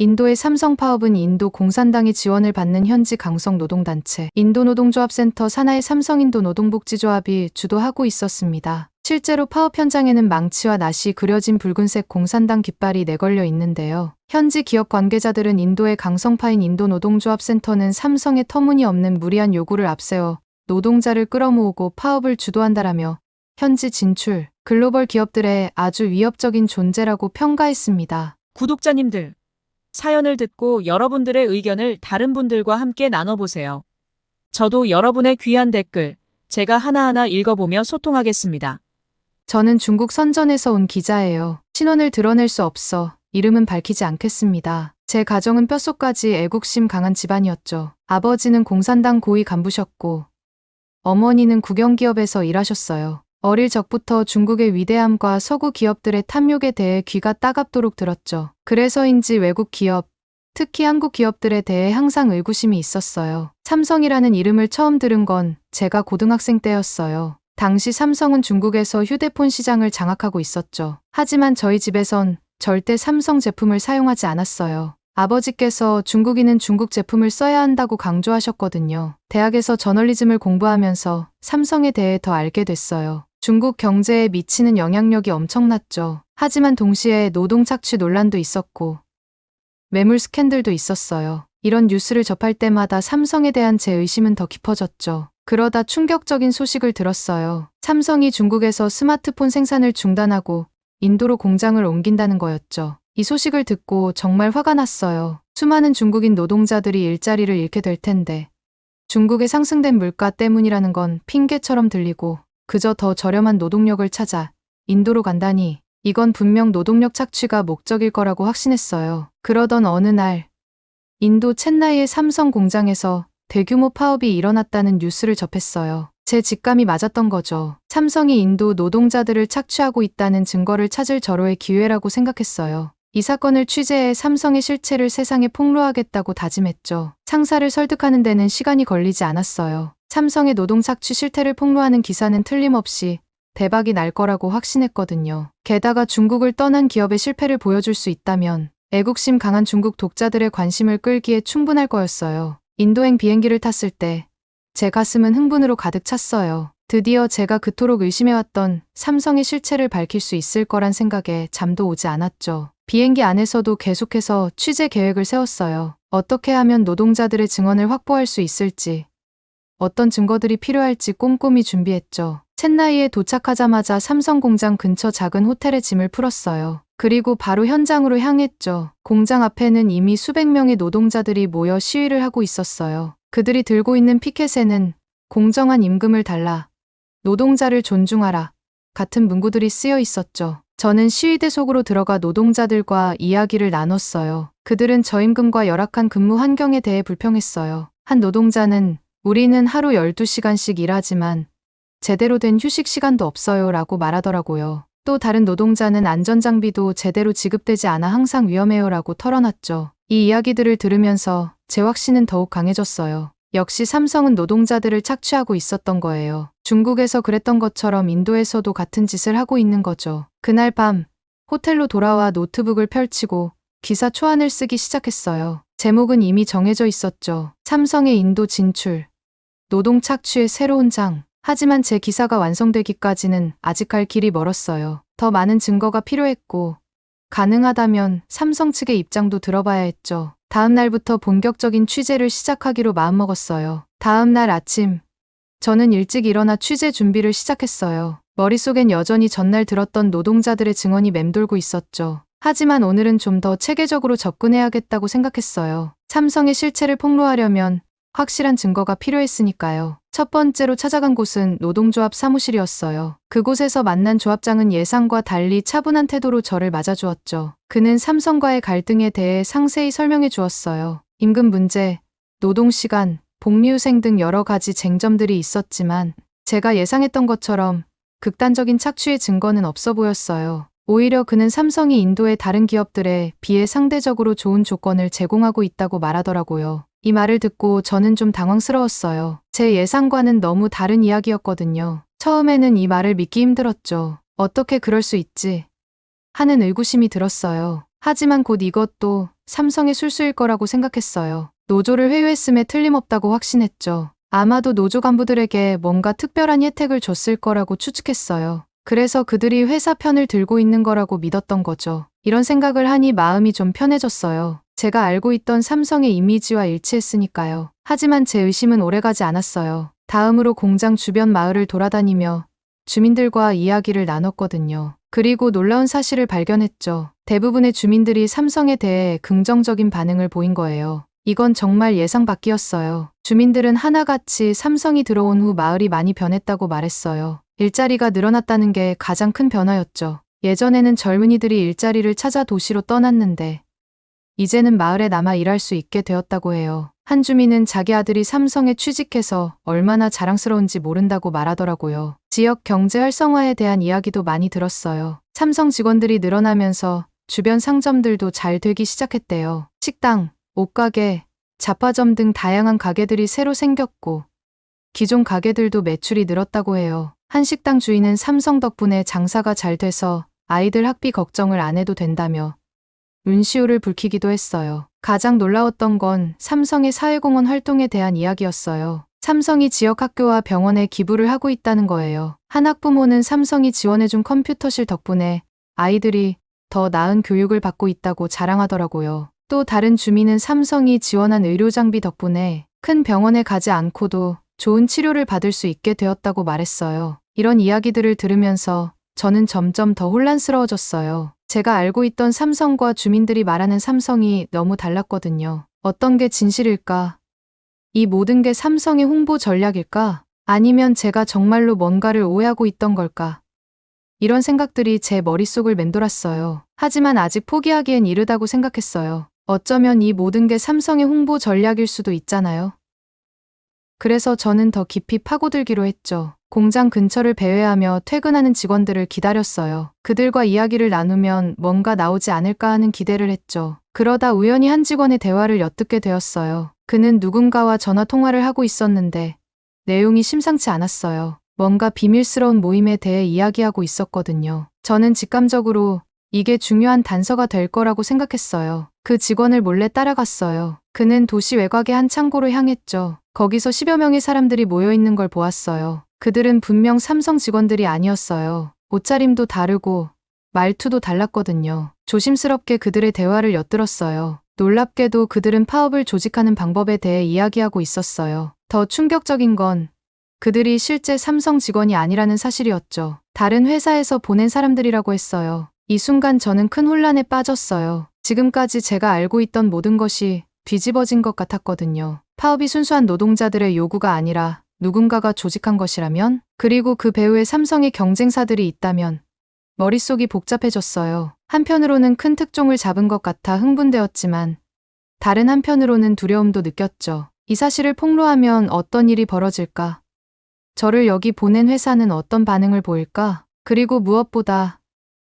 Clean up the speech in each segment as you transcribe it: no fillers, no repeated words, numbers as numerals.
인도의 삼성 파업은 인도 공산당의 지원을 받는 현지 강성 노동단체 인도노동조합센터 산하의 삼성인도 노동복지조합이 주도하고 있었습니다. 실제로 파업 현장에는 망치와 낫이 그려진 붉은색 공산당 깃발이 내걸려 있는데요. 현지 기업 관계자들은 인도의 강성파인 인도노동조합센터는 삼성의 터무니없는 무리한 요구를 앞세워 노동자를 끌어모으고 파업을 주도한다라며 현지 진출, 글로벌 기업들의 아주 위협적인 존재라고 평가했습니다. 구독자님들, 사연을 듣고 여러분들의 의견을 다른 분들과 함께 나눠보세요. 저도 여러분의 귀한 댓글, 제가 하나하나 읽어보며 소통하겠습니다. 저는 중국 선전에서 온 기자예요. 신원을 드러낼 수 없어 이름은 밝히지 않겠습니다. 제 가정은 뼛속까지 애국심 강한 집안이었죠. 아버지는 공산당 고위 간부셨고 어머니는 국영기업에서 일하셨어요. 어릴 적부터 중국의 위대함과 서구 기업들의 탐욕에 대해 귀가 따갑도록 들었죠. 그래서인지 외국 기업, 특히 한국 기업들에 대해 항상 의구심이 있었어요. 삼성이라는 이름을 처음 들은 건 제가 고등학생 때였어요. 당시 삼성은 중국에서 휴대폰 시장을 장악하고 있었죠. 하지만 저희 집에선 절대 삼성 제품을 사용하지 않았어요. 아버지께서 중국인은 중국 제품을 써야 한다고 강조하셨거든요. 대학에서 저널리즘을 공부하면서 삼성에 대해 더 알게 됐어요. 중국 경제에 미치는 영향력이 엄청났죠. 하지만 동시에 노동 착취 논란도 있었고 매물 스캔들도 있었어요. 이런 뉴스를 접할 때마다 삼성에 대한 제 의심은 더 깊어졌죠. 그러다 충격적인 소식을 들었어요. 삼성이 중국에서 스마트폰 생산을 중단하고 인도로 공장을 옮긴다는 거였죠. 이 소식을 듣고 정말 화가 났어요. 수많은 중국인 노동자들이 일자리를 잃게 될 텐데 중국의 상승된 물가 때문이라는 건 핑계처럼 들리고 그저 더 저렴한 노동력을 찾아 인도로 간다니 이건 분명 노동력 착취가 목적일 거라고 확신했어요. 그러던 어느 날 인도 첸나이의 삼성 공장에서 대규모 파업이 일어났다는 뉴스를 접했어요. 제 직감이 맞았던 거죠. 삼성이 인도 노동자들을 착취하고 있다는 증거를 찾을 절호의 기회라고 생각했어요. 이 사건을 취재해 삼성의 실체를 세상에 폭로하겠다고 다짐했죠. 상사를 설득하는 데는 시간이 걸리지 않았어요. 삼성의 노동 착취 실태를 폭로하는 기사는 틀림없이 대박이 날 거라고 확신했거든요. 게다가 중국을 떠난 기업의 실패를 보여줄 수 있다면 애국심 강한 중국 독자들의 관심을 끌기에 충분할 거였어요. 인도행 비행기를 탔을 때 제 가슴은 흥분으로 가득 찼어요. 드디어 제가 그토록 의심해왔던 삼성의 실체를 밝힐 수 있을 거란 생각에 잠도 오지 않았죠. 비행기 안에서도 계속해서 취재 계획을 세웠어요. 어떻게 하면 노동자들의 증언을 확보할 수 있을지, 어떤 증거들이 필요할지 꼼꼼히 준비했죠. 첸나이에 도착하자마자 삼성 공장 근처 작은 호텔에 짐을 풀었어요. 그리고 바로 현장으로 향했죠. 공장 앞에는 이미 수백 명의 노동자들이 모여 시위를 하고 있었어요. 그들이 들고 있는 피켓에는 공정한 임금을 달라, 노동자를 존중하라 같은 문구들이 쓰여 있었죠. 저는 시위대 속으로 들어가 노동자들과 이야기를 나눴어요. 그들은 저임금과 열악한 근무 환경에 대해 불평했어요. 한 노동자는 우리는 하루 12시간씩 일하지만 제대로 된 휴식 시간도 없어요 라고 말하더라고요. 또 다른 노동자는 안전장비도 제대로 지급되지 않아 항상 위험해요 라고 털어놨죠. 이 이야기들을 들으면서 제 확신은 더욱 강해졌어요. 역시 삼성은 노동자들을 착취하고 있었던 거예요. 중국에서 그랬던 것처럼 인도에서도 같은 짓을 하고 있는 거죠. 그날 밤 호텔로 돌아와 노트북을 펼치고 기사 초안을 쓰기 시작했어요. 제목은 이미 정해져 있었죠. 삼성의 인도 진출, 노동 착취의 새로운 장. 하지만 제 기사가 완성되기까지는 아직 갈 길이 멀었어요. 더 많은 증거가 필요했고 가능하다면 삼성 측의 입장도 들어봐야 했죠. 다음 날부터 본격적인 취재를 시작하기로 마음먹었어요. 다음 날 아침, 저는 일찍 일어나 취재 준비를 시작했어요. 머릿속엔 여전히 전날 들었던 노동자들의 증언이 맴돌고 있었죠. 하지만 오늘은 좀 더 체계적으로 접근해야겠다고 생각했어요. 삼성의 실체를 폭로하려면 확실한 증거가 필요했으니까요. 첫 번째로 찾아간 곳은 노동조합 사무실이었어요. 그곳에서 만난 조합장은 예상과 달리 차분한 태도로 저를 맞아주었죠. 그는 삼성과의 갈등에 대해 상세히 설명해 주었어요. 임금 문제, 노동시간, 복리후생 등 여러 가지 쟁점들이 있었지만 제가 예상했던 것처럼 극단적인 착취의 증거는 없어 보였어요. 오히려 그는 삼성이 인도의 다른 기업들에 비해 상대적으로 좋은 조건을 제공하고 있다고 말하더라고요. 이 말을 듣고 저는 좀 당황스러웠어요. 제 예상과는 너무 다른 이야기였거든요. 처음에는 이 말을 믿기 힘들었죠. 어떻게 그럴 수 있지? 하는 의구심이 들었어요. 하지만 곧 이것도 삼성의 술수일 거라고 생각했어요. 노조를 회유했음에 틀림없다고 확신했죠. 아마도 노조 간부들에게 뭔가 특별한 혜택을 줬을 거라고 추측했어요. 그래서 그들이 회사 편을 들고 있는 거라고 믿었던 거죠. 이런 생각을 하니 마음이 좀 편해졌어요. 제가 알고 있던 삼성의 이미지와 일치했으니까요. 하지만 제 의심은 오래가지 않았어요. 다음으로 공장 주변 마을을 돌아다니며 주민들과 이야기를 나눴거든요. 그리고 놀라운 사실을 발견했죠. 대부분의 주민들이 삼성에 대해 긍정적인 반응을 보인 거예요. 이건 정말 예상 밖이었어요. 주민들은 하나같이 삼성이 들어온 후 마을이 많이 변했다고 말했어요. 일자리가 늘어났다는 게 가장 큰 변화였죠. 예전에는 젊은이들이 일자리를 찾아 도시로 떠났는데 이제는 마을에 남아 일할 수 있게 되었다고 해요. 한 주민은 자기 아들이 삼성에 취직해서 얼마나 자랑스러운지 모른다고 말하더라고요. 지역 경제 활성화에 대한 이야기도 많이 들었어요. 삼성 직원들이 늘어나면서 주변 상점들도 잘 되기 시작했대요. 식당, 옷가게, 잡화점 등 다양한 가게들이 새로 생겼고 기존 가게들도 매출이 늘었다고 해요. 한 식당 주인은 삼성 덕분에 장사가 잘 돼서 아이들 학비 걱정을 안 해도 된다며 눈시울을 붉히기도 했어요. 가장 놀라웠던 건 삼성의 사회공헌 활동에 대한 이야기였어요. 삼성이 지역 학교와 병원에 기부를 하고 있다는 거예요. 한 학부모는 삼성이 지원해준 컴퓨터실 덕분에 아이들이 더 나은 교육을 받고 있다고 자랑하더라고요. 또 다른 주민은 삼성이 지원한 의료 장비 덕분에 큰 병원에 가지 않고도 좋은 치료를 받을 수 있게 되었다고 말했어요. 이런 이야기들을 들으면서 저는 점점 더 혼란스러워졌어요. 제가 알고 있던 삼성과 주민들이 말하는 삼성이 너무 달랐거든요. 어떤 게 진실일까? 이 모든 게 삼성의 홍보 전략일까? 아니면 제가 정말로 뭔가를 오해하고 있던 걸까? 이런 생각들이 제 머릿속을 맴돌았어요. 하지만 아직 포기하기엔 이르다고 생각했어요. 어쩌면 이 모든 게 삼성의 홍보 전략일 수도 있잖아요. 그래서 저는 더 깊이 파고들기로 했죠. 공장 근처를 배회하며 퇴근하는 직원들을 기다렸어요. 그들과 이야기를 나누면 뭔가 나오지 않을까 하는 기대를 했죠. 그러다 우연히 한 직원의 대화를 엿듣게 되었어요. 그는 누군가와 전화 통화를 하고 있었는데 내용이 심상치 않았어요. 뭔가 비밀스러운 모임에 대해 이야기하고 있었거든요. 저는 직감적으로 이게 중요한 단서가 될 거라고 생각했어요. 그 직원을 몰래 따라갔어요. 그는 도시 외곽의 한 창고로 향했죠. 거기서 10여 명의 사람들이 모여 있는 걸 보았어요. 그들은 분명 삼성 직원들이 아니었어요. 옷차림도 다르고 말투도 달랐거든요. 조심스럽게 그들의 대화를 엿들었어요. 놀랍게도 그들은 파업을 조직하는 방법에 대해 이야기하고 있었어요. 더 충격적인 건 그들이 실제 삼성 직원이 아니라는 사실이었죠. 다른 회사에서 보낸 사람들이라고 했어요. 이 순간 저는 큰 혼란에 빠졌어요. 지금까지 제가 알고 있던 모든 것이 뒤집어진 것 같았거든요. 파업이 순수한 노동자들의 요구가 아니라 누군가가 조직한 것이라면, 그리고 그 배후에 삼성의 경쟁사들이 있다면 머릿속이 복잡해졌어요. 한편으로는 큰 특종을 잡은 것 같아 흥분되었지만 다른 한편으로는 두려움도 느꼈죠. 이 사실을 폭로하면 어떤 일이 벌어질까? 저를 여기 보낸 회사는 어떤 반응을 보일까? 그리고 무엇보다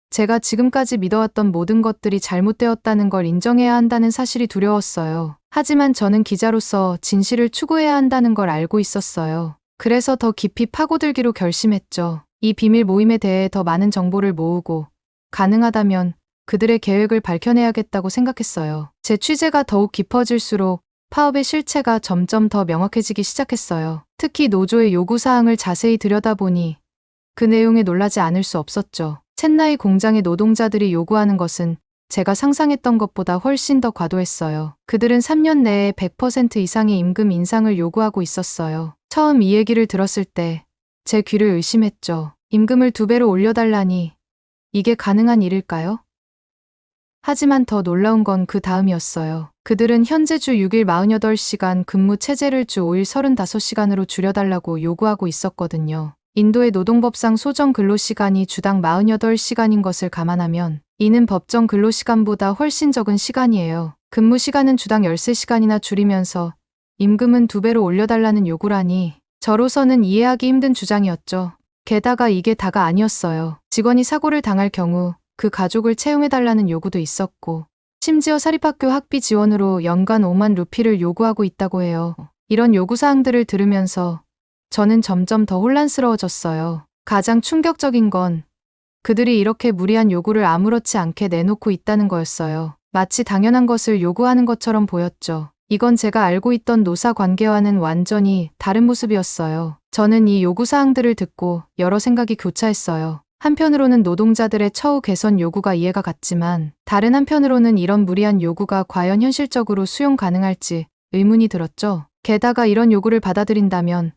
제가 지금까지 믿어왔던 모든 것들이 잘못되었다는 걸 인정해야 한다는 사실이 두려웠어요. 하지만 저는 기자로서 진실을 추구해야 한다는 걸 알고 있었어요. 그래서 더 깊이 파고들기로 결심했죠. 이 비밀 모임에 대해 더 많은 정보를 모으고 가능하다면 그들의 계획을 밝혀내야겠다고 생각했어요. 제 취재가 더욱 깊어질수록 파업의 실체가 점점 더 명확해지기 시작했어요. 특히 노조의 요구사항을 자세히 들여다보니 그 내용에 놀라지 않을 수 없었죠. 첸나이 공장의 노동자들이 요구하는 것은 제가 상상했던 것보다 훨씬 더 과도했어요. 그들은 3년 내에 100% 이상의 임금 인상을 요구하고 있었어요. 처음 이 얘기를 들었을 때 제 귀를 의심했죠. 임금을 2배로 올려달라니 이게 가능한 일일까요? 하지만 더 놀라운 건 그 다음이었어요. 그들은 현재 주 6일 48시간 근무 체제를 주 5일 35시간으로 줄여달라고 요구하고 있었거든요. 인도의 노동법상 소정 근로시간이 주당 48시간인 것을 감안하면 이는 법정 근로시간보다 훨씬 적은 시간이에요. 근무 시간은 주당 13시간이나 줄이면서 임금은 2배로 올려달라는 요구라니 저로서는 이해하기 힘든 주장이었죠. 게다가 이게 다가 아니었어요. 직원이 사고를 당할 경우 그 가족을 채용해달라는 요구도 있었고 심지어 사립학교 학비 지원으로 연간 5만 루피를 요구하고 있다고 해요. 이런 요구사항들을 들으면서 저는 점점 더 혼란스러워졌어요. 가장 충격적인 건 그들이 이렇게 무리한 요구를 아무렇지 않게 내놓고 있다는 거였어요. 마치 당연한 것을 요구하는 것처럼 보였죠. 이건 제가 알고 있던 노사 관계와는 완전히 다른 모습이었어요. 저는 이 요구사항들을 듣고 여러 생각이 교차했어요. 한편으로는 노동자들의 처우 개선 요구가 이해가 갔지만 다른 한편으로는 이런 무리한 요구가 과연 현실적으로 수용 가능할지 의문이 들었죠. 게다가 이런 요구를 받아들인다면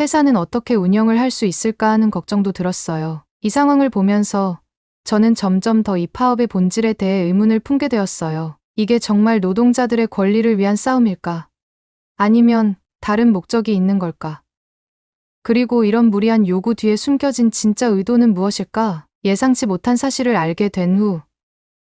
회사는 어떻게 운영을 할 수 있을까 하는 걱정도 들었어요. 이 상황을 보면서 저는 점점 더 이 파업의 본질에 대해 의문을 품게 되었어요. 이게 정말 노동자들의 권리를 위한 싸움일까? 아니면 다른 목적이 있는 걸까? 그리고 이런 무리한 요구 뒤에 숨겨진 진짜 의도는 무엇일까? 예상치 못한 사실을 알게 된 후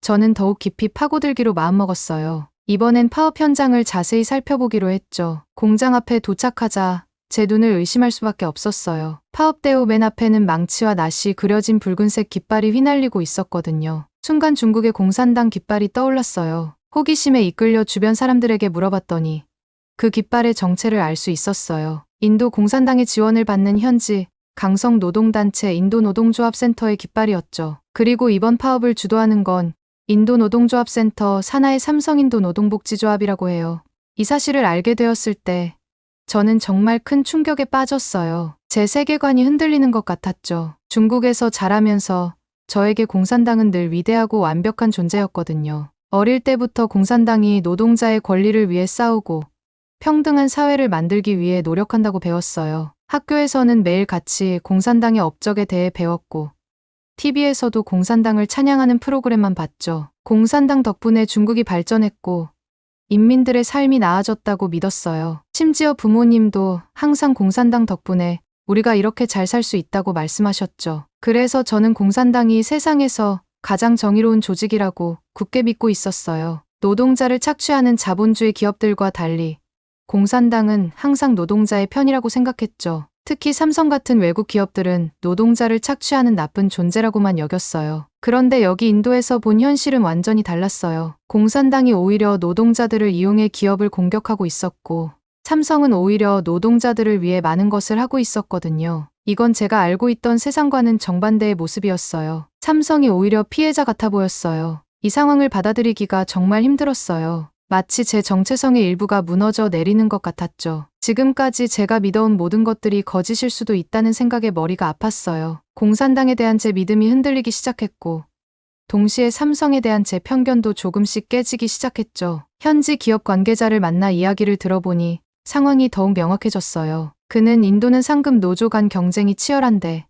저는 더욱 깊이 파고들기로 마음먹었어요. 이번엔 파업 현장을 자세히 살펴보기로 했죠. 공장 앞에 도착하자 제 눈을 의심할 수밖에 없었어요. 파업대우 맨 앞에는 망치와 낫이 그려진 붉은색 깃발이 휘날리고 있었거든요. 순간 중국의 공산당 깃발이 떠올랐어요. 호기심에 이끌려 주변 사람들에게 물어봤더니 그 깃발의 정체를 알 수 있었어요. 인도 공산당의 지원을 받는 현지 강성 노동단체 인도노동조합센터의 깃발이었죠. 그리고 이번 파업을 주도하는 건 인도노동조합센터 산하의 삼성인도노동복지조합이라고 해요. 이 사실을 알게 되었을 때 저는 정말 큰 충격에 빠졌어요. 제 세계관이 흔들리는 것 같았죠. 중국에서 자라면서 저에게 공산당은 늘 위대하고 완벽한 존재였거든요. 어릴 때부터 공산당이 노동자의 권리를 위해 싸우고 평등한 사회를 만들기 위해 노력한다고 배웠어요. 학교에서는 매일 같이 공산당의 업적에 대해 배웠고 TV에서도 공산당을 찬양하는 프로그램만 봤죠. 공산당 덕분에 중국이 발전했고 인민들의 삶이 나아졌다고 믿었어요. 심지어 부모님도 항상 공산당 덕분에 우리가 이렇게 잘 살 수 있다고 말씀하셨죠. 그래서 저는 공산당이 세상에서 가장 정의로운 조직이라고 굳게 믿고 있었어요. 노동자를 착취하는 자본주의 기업들과 달리 공산당은 항상 노동자의 편이라고 생각했죠. 특히 삼성 같은 외국 기업들은 노동자를 착취하는 나쁜 존재라고만 여겼어요. 그런데 여기 인도에서 본 현실은 완전히 달랐어요. 공산당이 오히려 노동자들을 이용해 기업을 공격하고 있었고 삼성은 오히려 노동자들을 위해 많은 것을 하고 있었거든요. 이건 제가 알고 있던 세상과는 정반대의 모습이었어요. 삼성이 오히려 피해자 같아 보였어요. 이 상황을 받아들이기가 정말 힘들었어요. 마치 제 정체성의 일부가 무너져 내리는 것 같았죠. 지금까지 제가 믿어온 모든 것들이 거짓일 수도 있다는 생각에 머리가 아팠어요. 공산당에 대한 제 믿음이 흔들리기 시작했고 동시에 삼성에 대한 제 편견도 조금씩 깨지기 시작했죠. 현지 기업 관계자를 만나 이야기를 들어보니 상황이 더욱 명확해졌어요. 그는 인도는 상급 노조 간 경쟁이 치열한데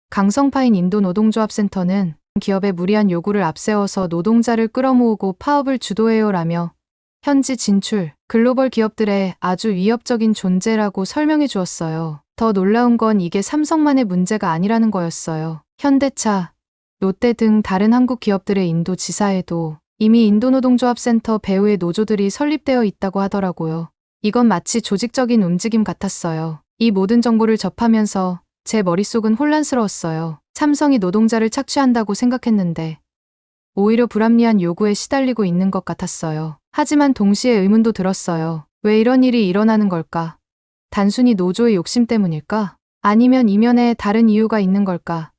강성파인 인도노동조합센터는 기업의 무리한 요구를 앞세워서 노동자를 끌어모으고 파업을 주도해요라며 현지 진출, 글로벌 기업들의 아주 위협적인 존재라고 설명해 주었어요. 더 놀라운 건 이게 삼성만의 문제가 아니라는 거였어요. 현대차, 롯데 등 다른 한국 기업들의 인도 지사에도 이미 인도노동조합센터 배후의 노조들이 설립되어 있다고 하더라고요. 이건 마치 조직적인 움직임 같았어요. 이 모든 정보를 접하면서 제 머릿속은 혼란스러웠어요. 삼성이 노동자를 착취한다고 생각했는데 오히려 불합리한 요구에 시달리고 있는 것 같았어요. 하지만 동시에 의문도 들었어요. 왜 이런 일이 일어나는 걸까? 단순히 노조의 욕심 때문일까? 아니면 이면에 다른 이유가 있는 걸까?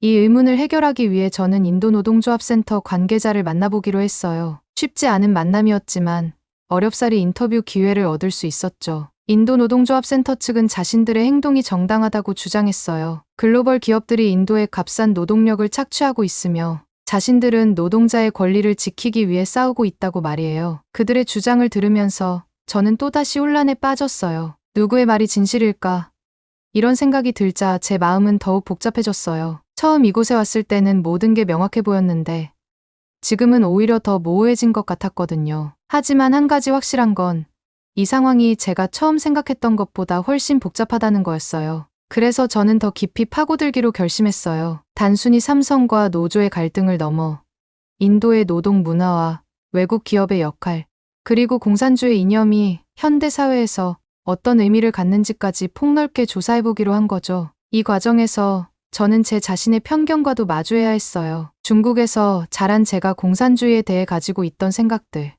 이 의문을 해결하기 위해 저는 인도노동조합센터 관계자를 만나보기로 했어요. 쉽지 않은 만남이었지만 어렵사리 인터뷰 기회를 얻을 수 있었죠. 인도노동조합센터 측은 자신들의 행동이 정당하다고 주장했어요. 글로벌 기업들이 인도의 값싼 노동력을 착취하고 있으며 자신들은 노동자의 권리를 지키기 위해 싸우고 있다고 말이에요. 그들의 주장을 들으면서 저는 또다시 혼란에 빠졌어요. 누구의 말이 진실일까? 이런 생각이 들자 제 마음은 더욱 복잡해졌어요. 처음 이곳에 왔을 때는 모든 게 명확해 보였는데 지금은 오히려 더 모호해진 것 같았거든요. 하지만 한 가지 확실한 건 이 상황이 제가 처음 생각했던 것보다 훨씬 복잡하다는 거였어요. 그래서 저는 더 깊이 파고들기로 결심했어요. 단순히 삼성과 노조의 갈등을 넘어 인도의 노동 문화와 외국 기업의 역할, 그리고 공산주의 이념이 현대 사회에서 어떤 의미를 갖는지까지 폭넓게 조사해보기로 한 거죠. 이 과정에서 저는 제 자신의 편견과도 마주해야 했어요. 중국에서 자란 제가 공산주의에 대해 가지고 있던 생각들,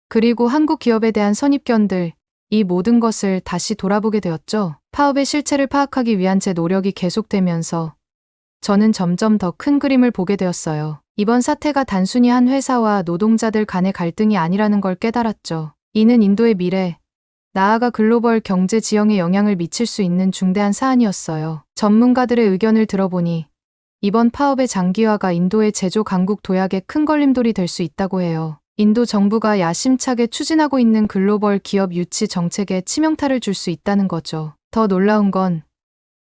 그리고 한국 기업에 대한 선입견들, 이 모든 것을 다시 돌아보게 되었죠. 파업의 실체를 파악하기 위한 제 노력이 계속되면서 저는 점점 더 큰 그림을 보게 되었어요. 이번 사태가 단순히 한 회사와 노동자들 간의 갈등이 아니라는 걸 깨달았죠. 이는 인도의 미래, 나아가 글로벌 경제 지형에 영향을 미칠 수 있는 중대한 사안이었어요. 전문가들의 의견을 들어보니 이번 파업의 장기화가 인도의 제조 강국 도약에 큰 걸림돌이 될 수 있다고 해요. 인도 정부가 야심차게 추진하고 있는 글로벌 기업 유치 정책에 치명타를 줄 수 있다는 거죠. 더 놀라운 건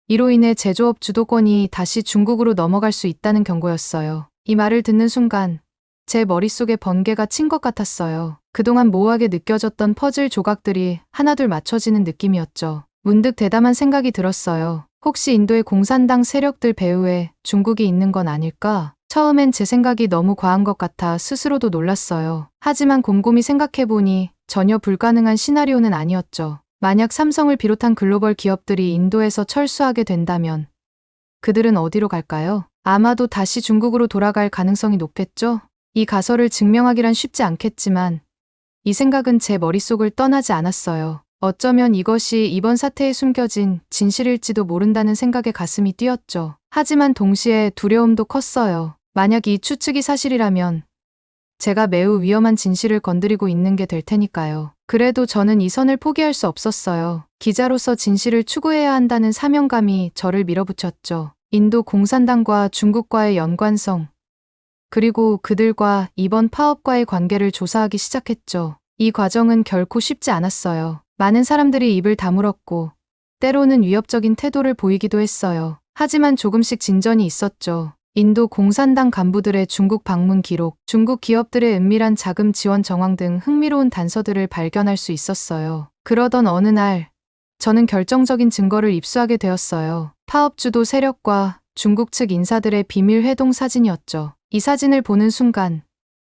이로 인해 제조업 주도권이 다시 중국으로 넘어갈 수 있다는 경고였어요. 이 말을 듣는 순간 제 머릿속에 번개가 친 것 같았어요. 그동안 모호하게 느껴졌던 퍼즐 조각들이 하나둘 맞춰지는 느낌이었죠. 문득 대담한 생각이 들었어요. 혹시 인도의 공산당 세력들 배후에 중국이 있는 건 아닐까? 처음엔 제 생각이 너무 과한 것 같아 스스로도 놀랐어요. 하지만 곰곰이 생각해보니 전혀 불가능한 시나리오는 아니었죠. 만약 삼성을 비롯한 글로벌 기업들이 인도에서 철수하게 된다면 그들은 어디로 갈까요? 아마도 다시 중국으로 돌아갈 가능성이 높겠죠? 이 가설을 증명하기란 쉽지 않겠지만 이 생각은 제 머릿속을 떠나지 않았어요. 어쩌면 이것이 이번 사태에 숨겨진 진실일지도 모른다는 생각에 가슴이 뛰었죠. 하지만 동시에 두려움도 컸어요. 만약 이 추측이 사실이라면 제가 매우 위험한 진실을 건드리고 있는 게 될 테니까요. 그래도 저는 이 선을 포기할 수 없었어요. 기자로서 진실을 추구해야 한다는 사명감이 저를 밀어붙였죠. 인도 공산당과 중국과의 연관성, 그리고 그들과 이번 파업과의 관계를 조사하기 시작했죠. 이 과정은 결코 쉽지 않았어요. 많은 사람들이 입을 다물었고 때로는 위협적인 태도를 보이기도 했어요. 하지만 조금씩 진전이 있었죠. 인도 공산당 간부들의 중국 방문 기록, 중국 기업들의 은밀한 자금 지원 정황 등 흥미로운 단서들을 발견할 수 있었어요. 그러던 어느 날, 저는 결정적인 증거를 입수하게 되었어요. 파업주도 세력과 중국 측 인사들의 비밀 회동 사진이었죠. 이 사진을 보는 순간,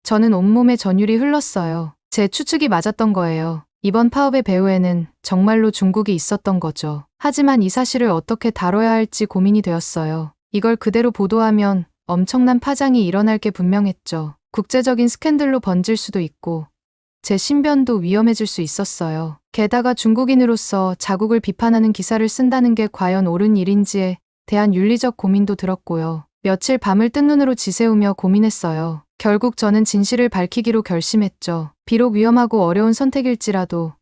저는 온몸에 전율이 흘렀어요. 제 추측이 맞았던 거예요. 이번 파업의 배후에는 정말로 중국이 있었던 거죠. 하지만 이 사실을 어떻게 다뤄야 할지 고민이 되었어요. 이걸 그대로 보도하면 엄청난 파장이 일어날 게 분명했죠. 국제적인 스캔들로 번질 수도 있고 제 신변도 위험해질 수 있었어요. 게다가 중국인으로서 자국을 비판하는 기사를 쓴다는 게 과연 옳은 일인지에 대한 윤리적 고민도 들었고요. 며칠 밤을 뜬 눈으로 지새우며 고민했어요. 결국 저는 진실을 밝히기로 결심했죠. 비록 위험하고 어려운 선택일지라도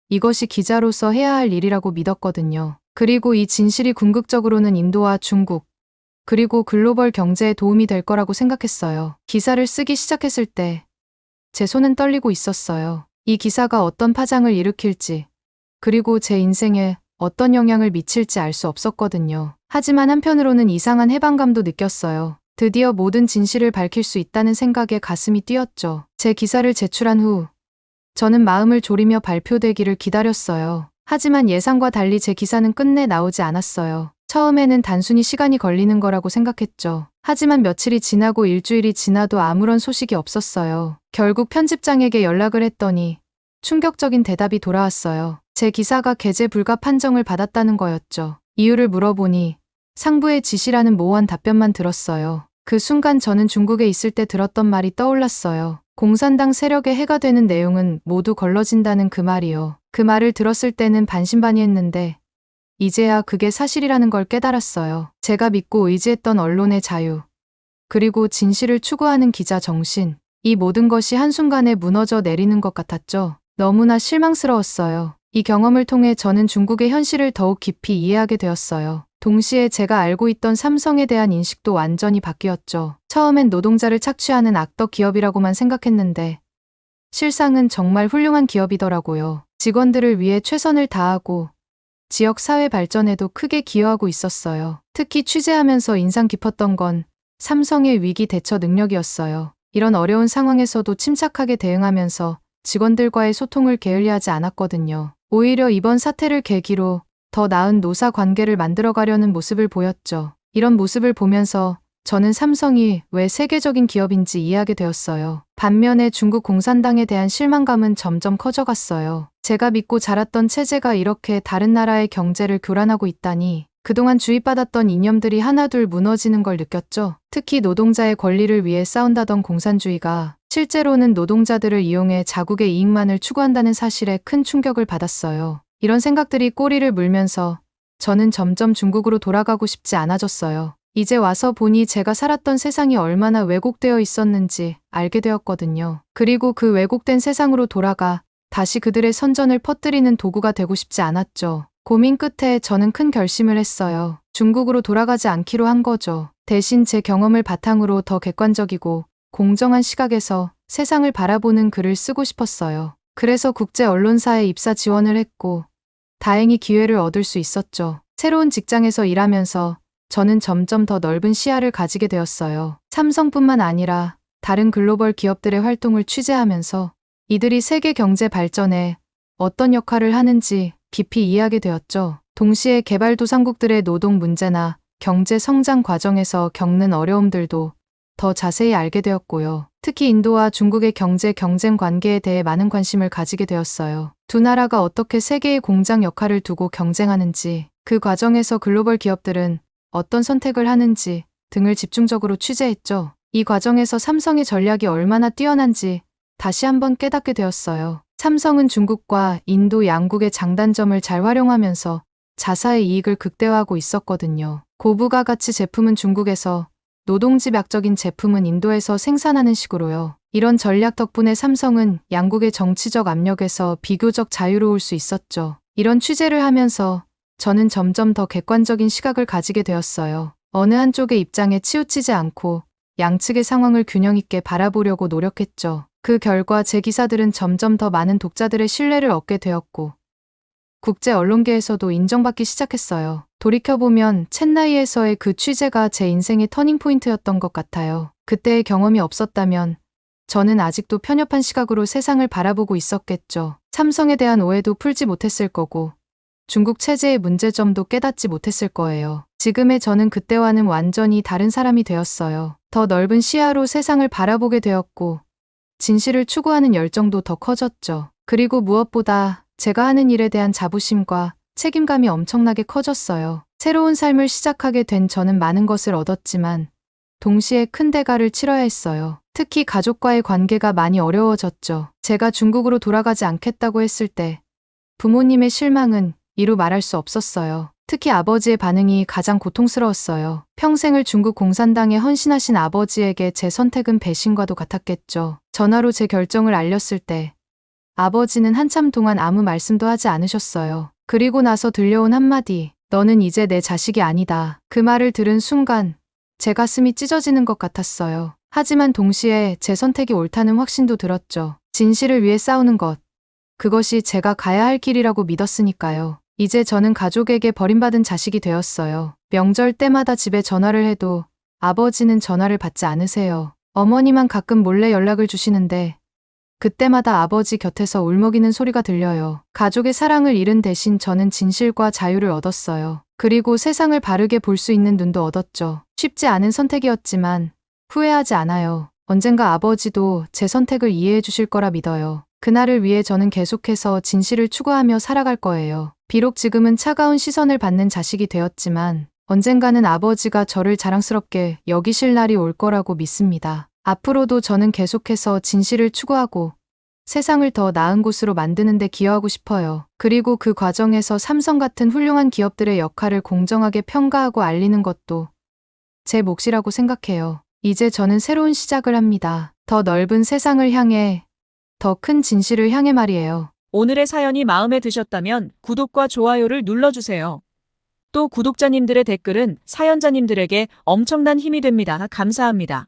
이것이 기자로서 해야 할 일이라고 믿었거든요. 그리고 이 진실이 궁극적으로는 인도와 중국, 그리고 글로벌 경제에 도움이 될 거라고 생각했어요. 기사를 쓰기 시작했을 때 제 손은 떨리고 있었어요. 이 기사가 어떤 파장을 일으킬지, 그리고 제 인생에 어떤 영향을 미칠지 알 수 없었거든요. 하지만 한편으로는 이상한 해방감도 느꼈어요. 드디어 모든 진실을 밝힐 수 있다는 생각에 가슴이 뛰었죠. 제 기사를 제출한 후 저는 마음을 졸이며 발표되기를 기다렸어요. 하지만 예상과 달리 제 기사는 끝내 나오지 않았어요. 처음에는 단순히 시간이 걸리는 거라고 생각했죠. 하지만 며칠이 지나고 일주일이 지나도 아무런 소식이 없었어요. 결국 편집장에게 연락을 했더니 충격적인 대답이 돌아왔어요. 제 기사가 게재 불가 판정을 받았다는 거였죠. 이유를 물어보니 상부의 지시라는 모호한 답변만 들었어요. 그 순간 저는 중국에 있을 때 들었던 말이 떠올랐어요. 공산당 세력에 해가 되는 내용은 모두 걸러진다는 그 말이요. 그 말을 들었을 때는 반신반의했는데 이제야 그게 사실이라는 걸 깨달았어요. 제가 믿고 의지했던 언론의 자유, 그리고 진실을 추구하는 기자 정신, 이 모든 것이 한순간에 무너져 내리는 것 같았죠. 너무나 실망스러웠어요. 이 경험을 통해 저는 중국의 현실을 더욱 깊이 이해하게 되었어요. 동시에 제가 알고 있던 삼성에 대한 인식도 완전히 바뀌었죠. 처음엔 노동자를 착취하는 악덕 기업이라고만 생각했는데 실상은 정말 훌륭한 기업이더라고요. 직원들을 위해 최선을 다하고 지역 사회 발전에도 크게 기여하고 있었어요. 특히 취재하면서 인상 깊었던 건 삼성의 위기 대처 능력이었어요. 이런 어려운 상황에서도 침착하게 대응하면서 직원들과의 소통을 게을리하지 않았거든요. 오히려 이번 사태를 계기로 더 나은 노사 관계를 만들어가려는 모습을 보였죠. 이런 모습을 보면서 저는 삼성이 왜 세계적인 기업인지 이해하게 되었어요. 반면에 중국 공산당에 대한 실망감은 점점 커져갔어요. 제가 믿고 자랐던 체제가 이렇게 다른 나라의 경제를 교란하고 있다니, 그동안 주입받았던 이념들이 하나둘 무너지는 걸 느꼈죠. 특히 노동자의 권리를 위해 싸운다던 공산주의가 실제로는 노동자들을 이용해 자국의 이익만을 추구한다는 사실에 큰 충격을 받았어요. 이런 생각들이 꼬리를 물면서 저는 점점 중국으로 돌아가고 싶지 않아졌어요. 이제 와서 보니 제가 살았던 세상이 얼마나 왜곡되어 있었는지 알게 되었거든요. 그리고 그 왜곡된 세상으로 돌아가 다시 그들의 선전을 퍼뜨리는 도구가 되고 싶지 않았죠. 고민 끝에 저는 큰 결심을 했어요. 중국으로 돌아가지 않기로 한 거죠. 대신 제 경험을 바탕으로 더 객관적이고 공정한 시각에서 세상을 바라보는 글을 쓰고 싶었어요. 그래서 국제 언론사에 입사 지원을 했고 다행히 기회를 얻을 수 있었죠. 새로운 직장에서 일하면서 저는 점점 더 넓은 시야를 가지게 되었어요. 삼성뿐만 아니라 다른 글로벌 기업들의 활동을 취재하면서 이들이 세계 경제 발전에 어떤 역할을 하는지 깊이 이해하게 되었죠. 동시에 개발도상국들의 노동 문제나 경제 성장 과정에서 겪는 어려움들도 더 자세히 알게 되었고요. 특히 인도와 중국의 경제 경쟁 관계에 대해 많은 관심을 가지게 되었어요. 두 나라가 어떻게 세계의 공장 역할을 두고 경쟁하는지, 그 과정에서 글로벌 기업들은 어떤 선택을 하는지 등을 집중적으로 취재했죠. 이 과정에서 삼성의 전략이 얼마나 뛰어난지 다시 한번 깨닫게 되었어요. 삼성은 중국과 인도 양국의 장단점을 잘 활용하면서 자사의 이익을 극대화하고 있었거든요. 고부가 가치 제품은 중국에서, 노동집약적인 제품은 인도에서 생산하는 식으로요. 이런 전략 덕분에 삼성은 양국의 정치적 압력에서 비교적 자유로울 수 있었죠. 이런 취재를 하면서 저는 점점 더 객관적인 시각을 가지게 되었어요. 어느 한쪽의 입장에 치우치지 않고 양측의 상황을 균형 있게 바라보려고 노력했죠. 그 결과 제 기사들은 점점 더 많은 독자들의 신뢰를 얻게 되었고 국제 언론계에서도 인정받기 시작했어요. 돌이켜보면 첸나이에서의 그 취재가 제 인생의 터닝포인트였던 것 같아요. 그때의 경험이 없었다면 저는 아직도 편협한 시각으로 세상을 바라보고 있었겠죠. 삼성에 대한 오해도 풀지 못했을 거고 중국 체제의 문제점도 깨닫지 못했을 거예요. 지금의 저는 그때와는 완전히 다른 사람이 되었어요. 더 넓은 시야로 세상을 바라보게 되었고 진실을 추구하는 열정도 더 커졌죠. 그리고 무엇보다 제가 하는 일에 대한 자부심과 책임감이 엄청나게 커졌어요. 새로운 삶을 시작하게 된 저는 많은 것을 얻었지만 동시에 큰 대가를 치러야 했어요. 특히 가족과의 관계가 많이 어려워졌죠. 제가 중국으로 돌아가지 않겠다고 했을 때 부모님의 실망은 이루 말할 수 없었어요. 특히 아버지의 반응이 가장 고통스러웠어요. 평생을 중국 공산당에 헌신하신 아버지에게 제 선택은 배신과도 같았겠죠. 전화로 제 결정을 알렸을 때 아버지는 한참 동안 아무 말씀도 하지 않으셨어요. 그리고 나서 들려온 한마디, 너는 이제 내 자식이 아니다. 그 말을 들은 순간 제 가슴이 찢어지는 것 같았어요. 하지만 동시에 제 선택이 옳다는 확신도 들었죠. 진실을 위해 싸우는 것, 그것이 제가 가야 할 길이라고 믿었으니까요. 이제 저는 가족에게 버림받은 자식이 되었어요. 명절 때마다 집에 전화를 해도 아버지는 전화를 받지 않으세요. 어머니만 가끔 몰래 연락을 주시는데 그때마다 아버지 곁에서 울먹이는 소리가 들려요. 가족의 사랑을 잃은 대신 저는 진실과 자유를 얻었어요. 그리고 세상을 바르게 볼 수 있는 눈도 얻었죠. 쉽지 않은 선택이었지만 후회하지 않아요. 언젠가 아버지도 제 선택을 이해해 주실 거라 믿어요. 그날을 위해 저는 계속해서 진실을 추구하며 살아갈 거예요. 비록 지금은 차가운 시선을 받는 자식이 되었지만 언젠가는 아버지가 저를 자랑스럽게 여기실 날이 올 거라고 믿습니다. 앞으로도 저는 계속해서 진실을 추구하고 세상을 더 나은 곳으로 만드는 데 기여하고 싶어요. 그리고 그 과정에서 삼성 같은 훌륭한 기업들의 역할을 공정하게 평가하고 알리는 것도 제 몫이라고 생각해요. 이제 저는 새로운 시작을 합니다. 더 넓은 세상을 향해, 더 큰 진실을 향해 말이에요. 오늘의 사연이 마음에 드셨다면 구독과 좋아요를 눌러주세요. 또 구독자님들의 댓글은 사연자님들에게 엄청난 힘이 됩니다. 감사합니다.